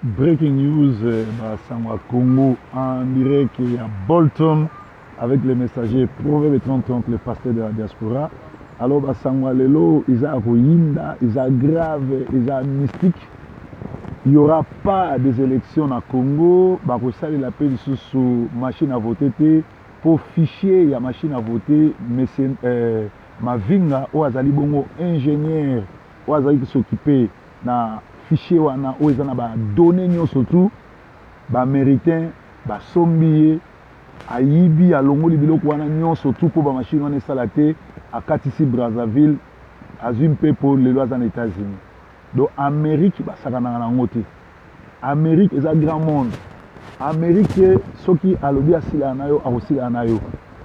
Breaking news, Sangwa Congo en direct à Bolton avec les messagers Proverbe 30, les pasteurs de la diaspora. Alors, Sangwa Lelo, ils ont Royinda, ils ont grave, ils ont mystique. Il n'y aura pas des élections au Congo. Ça, il appelle sous machine à voter pour fichier, il y a machine à voter, mais c'est ma vinga ou azali bongo ingénieur ou azali qui s'occuper na fichier wana ou ezana ba données nyo surtout ba américain ba sombiye ayibi alongoli biloko wana nyo surtout pour ba machine wana salate à Katisi Brazzaville azim pe pour les lois aux États-Unis. Donc Amérique ba sakana na ngote. Amérique est un grand monde. Amérique ceux qui alobi asila nayo akosila nayo.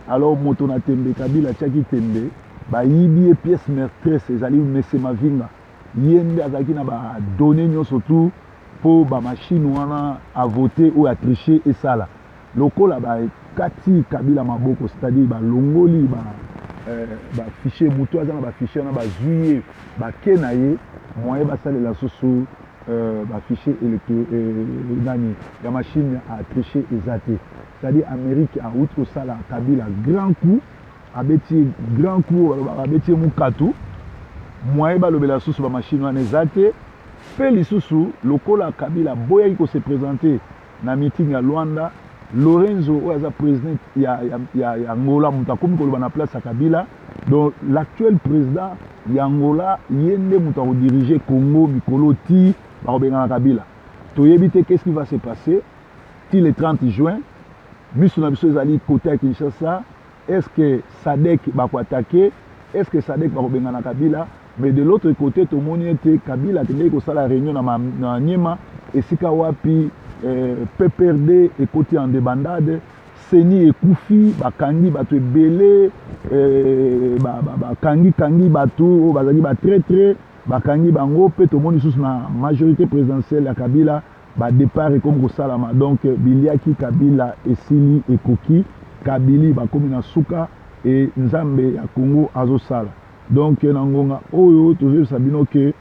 Alors moto na tembe kabila chaki tembe ba yibi pièce maîtresse ezali messe mavinga. Yende azaki na ba données nyo surtout pour ba machine wana à voter ou à tricher et ça là. Lokola ba kati kabila maboko c'est-à-dire ba longoli ba fichier moto azana ba fichier na ba juillet ba kenaye moyen ba sala la soso ba fichier électoral la machine à tricher exaté. C'est-à-dire Amérique a outre ça la kabila grand coup abeti grand coup abeti mukato moyen ba lobela soso ba machine wana exaté pe lisusu lokola kabila boya ko se présenter na meeting à Luanda Lorenzo oza président ya Angola mutakomi ko na place à Kabila. Donc l'actuel président ya Angola yende mutako diriger Congo mikolo ti ba benga Kabila. Toyebite qu'est-ce qui va se passer ti le 30 juin miso na biso ezali côté à Kinshasa. Est-ce que Sadek va attaquer? Est-ce que Sadek va benga na Kabila? Mais de l'autre côté tout le monde était Kabila tende ko sala réunion na Nyema et sika wapi PPRD et côté en débandade, Seni et Koufi, Bakangi, Batou Belé, Kangi, Batou, Bazagi, Batré, Bakangi, Bango, tout le monde sous la majorité présidentielle à Kabila, départ et comme Salama. Donc, Biliaki, Kabila, et Sili et Koki, Kabili, Bakomi na Souka et Nzambe à Congo, Azosala. Donc, Nangonga, Oyo, toujours Sabino que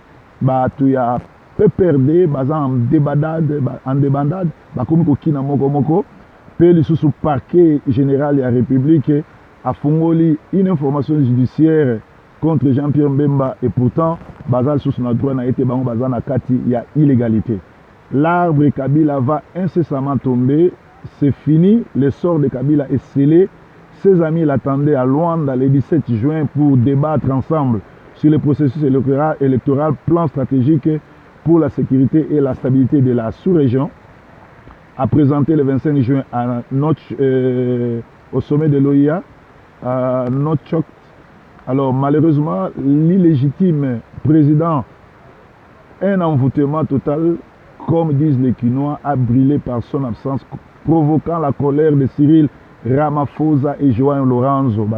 Batou ya PPRD en débandade comme kokina moko pe lisusu parquet général de la République a fongoli une information judiciaire contre Jean-Pierre Mbemba et pourtant bazal sous na droit na été bango bazal na kati ya illégalité. L'arbre Kabila va incessamment tomber, c'est fini, le sort de Kabila est scellé. Ses amis l'attendaient à Luanda le 17 juin pour débattre ensemble sur le processus électoral, plan stratégique pour la sécurité et la stabilité de la sous-région, a présenté le 25 juin à au sommet de l'OIA, à Notchok. Alors malheureusement, l'illégitime président, un envoûtement total, comme disent les Quinois, a brûlé par son absence, provoquant la colère de Cyril Ramaphosa et João Lorenzo.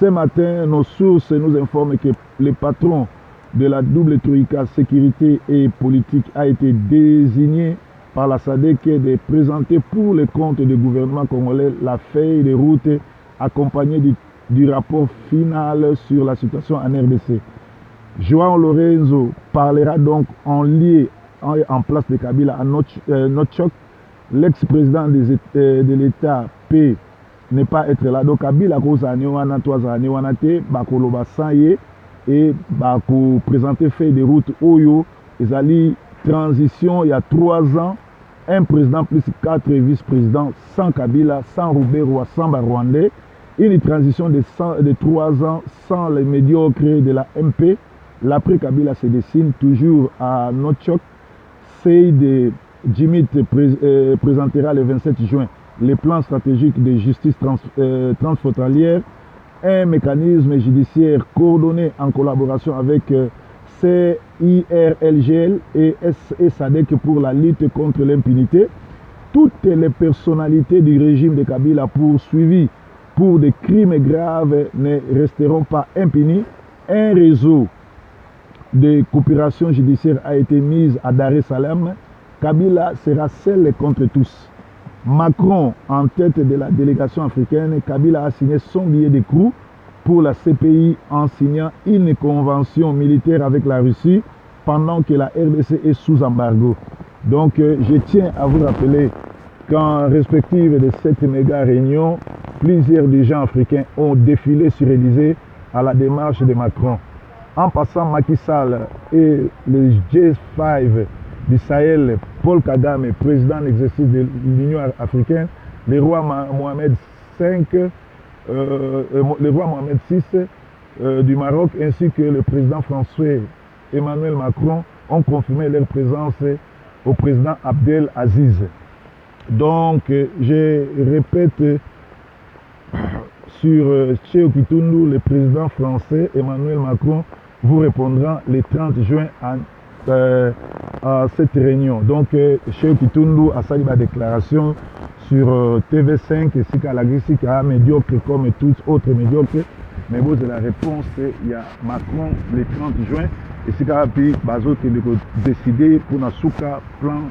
Ce matin, nos sources nous informent que le patron de la double troïka sécurité et politique a été désigné par la SADC de présenter pour le compte du gouvernement congolais la feuille de route accompagnée du rapport final sur la situation en RDC. João Lorenzo parlera donc en place de Kabila à Notchok. L'ex-président de l'État P n'est pas être là. Donc Kabila cause à Néwana, Toisa Néwana Te, Bakoloba Saye. Et pour présenter fait des routes Oyo, ils allaient transition il y a 3 ans, un président plus 4 vice-présidents sans Kabila, sans Roubaix-Roy, sans Rwandais, une transition de 3 ans sans les médiocres de la MP. L'après Kabila se dessine toujours à Notchok. Seyd Djimit présentera le 27 juin les plans stratégiques de justice transfrontalière, un mécanisme judiciaire coordonné en collaboration avec CIRLGL et SADC pour la lutte contre l'impunité. Toutes les personnalités du régime de Kabila poursuivies pour des crimes graves ne resteront pas impunies. Un réseau de coopération judiciaire a été mis à Dar es Salaam. Kabila sera seul contre tous. Macron, en tête de la délégation africaine, Kabila a signé son billet d'écrou pour la CPI en signant une convention militaire avec la Russie pendant que la RDC est sous embargo. Donc je tiens à vous rappeler qu'en respective de cette méga réunion, plusieurs dirigeants africains ont défilé sur l'Élysée à la démarche de Macron. En passant Macky Sall et le G5 du Sahel, Paul Kagame, président d'exercice de l'Union africaine, le roi Mohamed V, le roi Mohamed VI du Maroc, ainsi que le président François Emmanuel Macron ont confirmé leur présence au président Abdel Aziz. Donc, je répète, sur Cheikh Kitundu, le président français Emmanuel Macron vous répondra le 30 juin à cette réunion. Donc, Cheikh Kitundu a salué ma déclaration sur TV5 et c'est qu'à la Grécie qui a médiocre comme toutes autres médiocres. Mais vous avez la réponse, il y a Macron le 30 juin et c'est qu'à décider pour un souka plan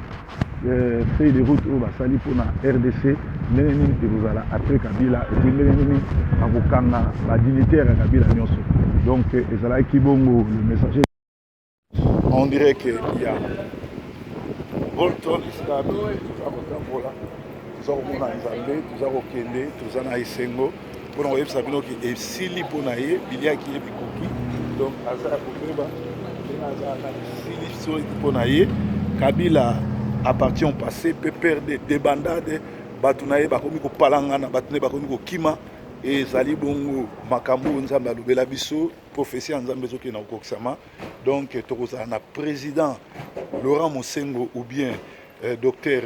feuille de route au Basali pour la RDC, Nénéni et vous allez après Kabila et puis Nénéni à vos kanga, la dignitaire à Kabila Nyonso. Donc, Ezala Kibongo, le messager. On dirait qu'il y a Bolton, Iskabi, tout ça, tout ça, on a Nzambe, tout ça, Okende, tout ça, na Isengo. Pour nous, Sabino qui est Sili pour naïe, Bilia qui est Bikoki. Donc, Aza Koubeba, Aza Sili pour naïe, Kabila. À partir au passé, peut perdre des bandades, Batounaye, Bakomiko Palangana, Batounaye, Bakomiko Kima, et Zali Bongo, Makambo, Nzamba, Lubela Bisso, prophétie Nzamba Zoki na Okoksama. Donc, Tokoza, na président Laurent Mosengo ou bien docteur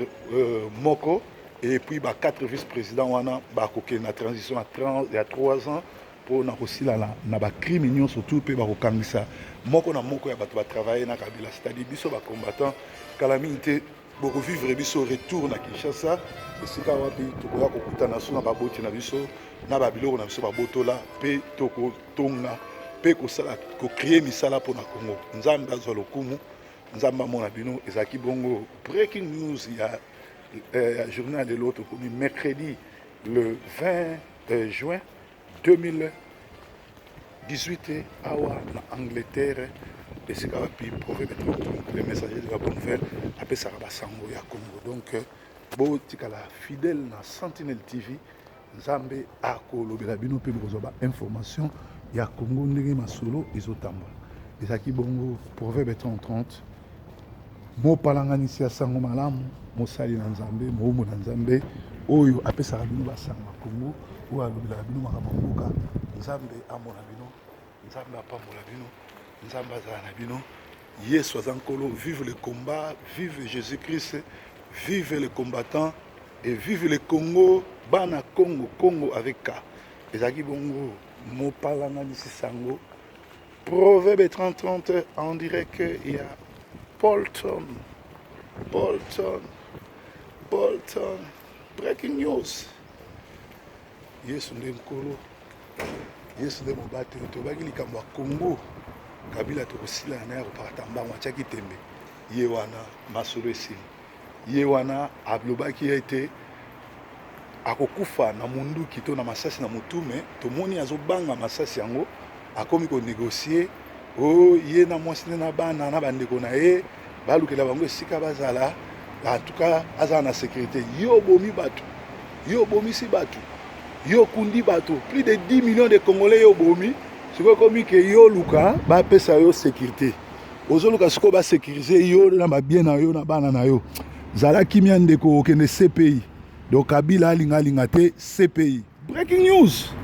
Moko, et puis 4 vice-présidents, wana, Bakoke na transition il y a 3 ans, pour na aussi là, na ba criminels surtout, puis Bakokangisa. Moko na Moko, ya Batou va travailler na Kabila, c'est-à-dire Bisso, ba combattant, calamité. Pour vivre biso retour na Kinshasa esika wapi tokoya kokutana so na baboti na biso na babiloko na biso babotola pe toko tonga pe kosala ko créer misala pour na Congo nzambe azwa lokumu nzambe amona bino ezaki bongo breaking news ya journal de l'autre comme mercredi le 20 juin 2018 awa na Angleterre. Et c'est le messager de la bonne nouvelle après ça va sango ya Congo. Donc bon tikala fidèle na Sentinelle TV Nzambe akolo bela bino pe bozoba information ya Congo ndenge masolo ezotamba. Ezaki bongo proverbe 30 mo palanganisi ya sango malamu mo sali na Nzambe mo mo na Nzambe oyo apesa bino basanga Congo oyo alobela bino makaboka Nzambe amona bino Nzambe apamola bino Nzamba Zanabino, Yesu Azankolo, vive le combat, vive Jésus-Christ, vive les combattants et vive le Congo, Bana Congo, Congo avec K. Ezaki Bongo, Mopalanga Nisi Sango, Proverbe 30-30, on dirait qu'il y a Bolton, breaking news. Yesu Ndemkolo, Yesu Ndemobate, Tobaki Likamba Congo. Kabila tokosila na ya kopakata mbango atiaki tembe ye wana masolo esili ye wana ablobaki ete akokufa na munduki to na masasi na mutume tomoni azobanga masasi yango akomi konegocie o ye na mwasi na bana na bandeko na ye balukela bango esika bazala en tout cas azala na sécurité yo bomi bato yo bomisi bato yo kundi bato plus de 10 millions de Congolais yo bomi. Si vous avez que yo luka ba pesa yo sécurité ozoluka siko ba sécuriser yo na ba bien na yo na bana na yo zala kimia ndeko okende CPI donc Kabila linga te CPI breaking news.